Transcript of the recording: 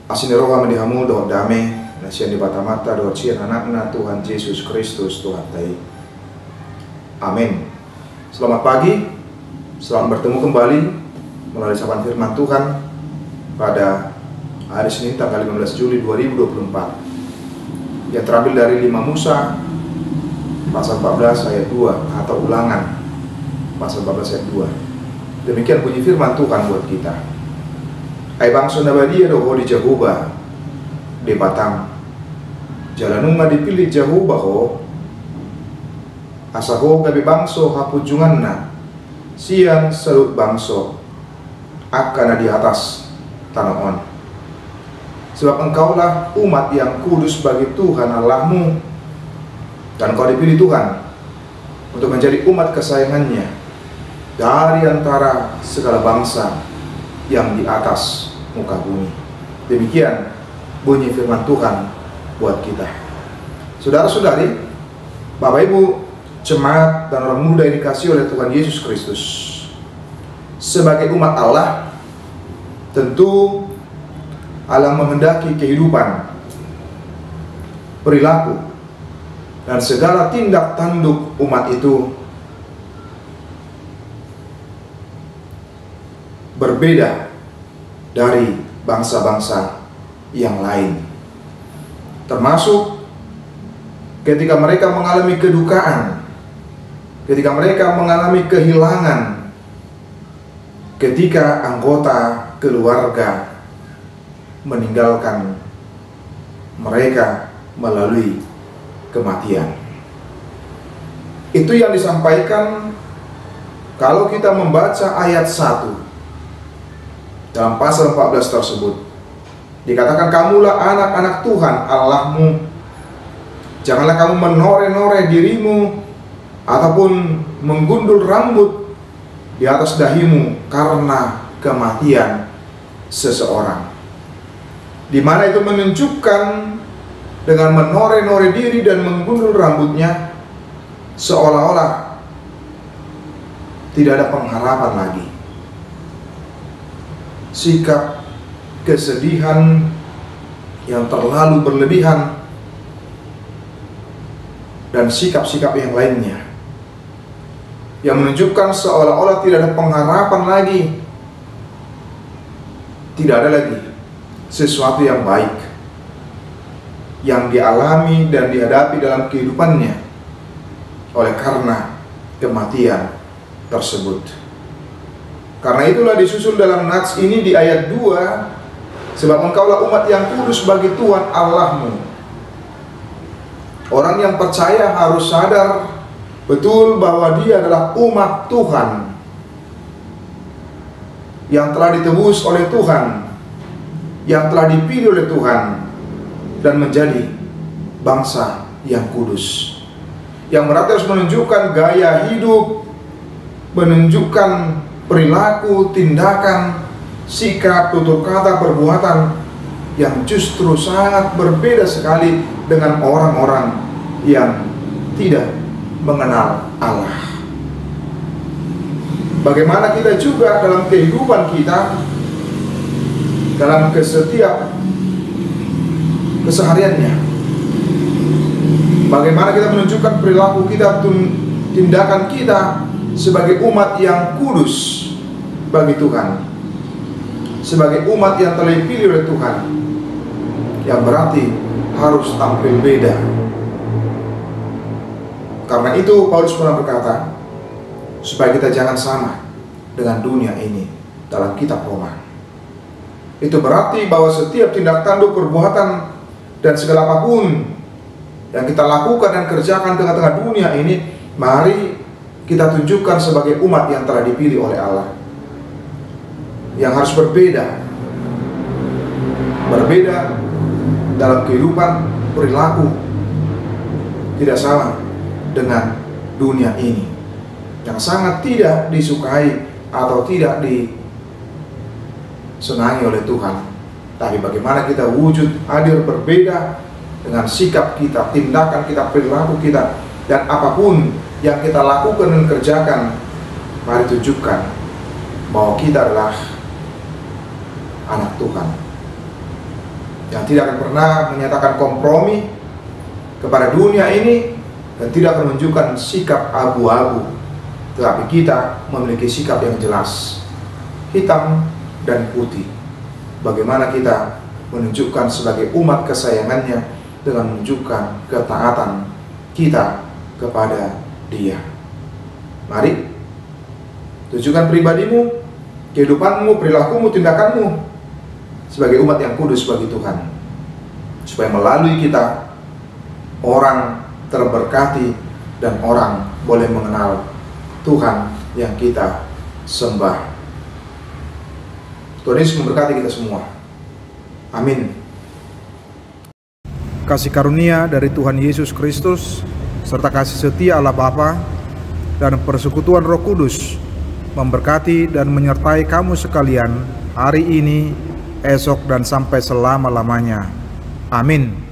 Asini roha mendihamu doa damai nasian di bata mata doa cian anakna Tuhan Yesus Kristus Tuhan tai. Amin. Selamat pagi, selamat bertemu kembali melalui sapaan firman Tuhan pada hari Senin tanggal 15 Juli 2024 yang terambil dari 5 Musa pasal 14 ayat 2 atau Ulangan pasal 14 ayat 2. Demikian bunyi firman Tuhan buat kita. Ai bangsa nabadia doho di Jehovah di Batang jalanunga dipilih Jehovah ho asaho gabi bangso hapujunganna sian selut bangso akan di atas tanah on. Sebab engkaulah umat yang kudus bagi Tuhan Allahmu, dan kau dipilih Tuhan untuk menjadi umat kesayangannya dari antara segala bangsa yang di atas muka bumi. Demikian bunyi firman Tuhan buat kita. Saudara-saudari, Bapak Ibu, jemaat dan orang muda yang dikasihi oleh Tuhan Yesus Kristus, sebagai umat Allah, tentu Allah menghendaki kehidupan, perilaku, dan segala tindak tanduk umat itu berbeda dari bangsa-bangsa yang lain, termasuk ketika mereka mengalami kedukaan, ketika mereka mengalami kehilangan, ketika anggota keluarga meninggalkan mereka melalui kematian. Itu yang disampaikan kalau kita membaca ayat 1 dalam pasal 14 tersebut. Dikatakan, kamulah anak-anak Tuhan Allahmu, janganlah kamu menore-nore dirimu ataupun menggundul rambut di atas dahimu karena kematian seseorang. Di mana itu menunjukkan dengan menore-nore diri dan menggundul rambutnya seolah-olah tidak ada pengharapan lagi. Sikap kesedihan yang terlalu berlebihan dan sikap-sikap yang lainnya yang menunjukkan seolah-olah tidak ada pengharapan lagi, tidak ada lagi sesuatu yang baik yang dialami dan dihadapi dalam kehidupannya oleh karena kematian tersebut. Karena itulah disusul dalam nats ini di ayat 2, sebab engkaulah umat yang kudus bagi Tuhan Allahmu. Orang yang percaya harus sadar betul bahwa dia adalah umat Tuhan yang telah ditebus oleh Tuhan, yang telah dipilih oleh Tuhan dan menjadi bangsa yang kudus, yang berarti harus menunjukkan gaya hidup, menunjukkan perilaku, tindakan, sikap, tutur kata, perbuatan yang justru sangat berbeda sekali dengan orang-orang yang tidak mengenal Allah. Bagaimana kita juga dalam kehidupan kita, dalam setiap kesehariannya, bagaimana kita menunjukkan perilaku kita, tindakan kita sebagai umat yang kudus bagi Tuhan, sebagai umat yang telah dipilih oleh Tuhan, yang berarti harus tampil beda. Karena itu Paulus pernah berkata, supaya kita jangan sama dengan dunia ini dalam kitab Roma. Itu berarti bahwa setiap tindak tanduk, perbuatan, dan segala apapun yang kita lakukan dan kerjakan tengah-tengah dunia ini, mari kita tunjukkan sebagai umat yang telah dipilih oleh Allah, yang harus berbeda dalam kehidupan, perilaku, tidak sama dengan dunia ini yang sangat tidak disukai atau tidak disenangi oleh Tuhan. Tapi bagaimana kita wujud hadir berbeda dengan sikap kita, tindakan kita, perilaku kita, dan apapun yang kita lakukan dan kerjakan, mari tunjukkan bahwa kita adalah anak Tuhan. yang tidak akan pernah menyatakan kompromi kepada dunia ini dan tidak akan menunjukkan sikap abu-abu, tetapi kita memiliki sikap yang jelas, hitam dan putih. Bagaimana kita menunjukkan sebagai umat kesayangannya dengan menunjukkan ketaatan kita kepada Dia. Mari tunjukkan pribadimu, kehidupanmu, perilakumu, tindakanmu sebagai umat yang kudus bagi Tuhan, supaya melalui kita orang terberkati dan orang boleh mengenal Tuhan yang kita sembah. Tuhan Yesus memberkati kita semua. Amin. Kasih karunia dari Tuhan Yesus Kristus serta kasih setia Allah Bapa dan persekutuan Roh Kudus memberkati dan menyertai kamu sekalian hari ini, esok, dan sampai selama-lamanya. Amin.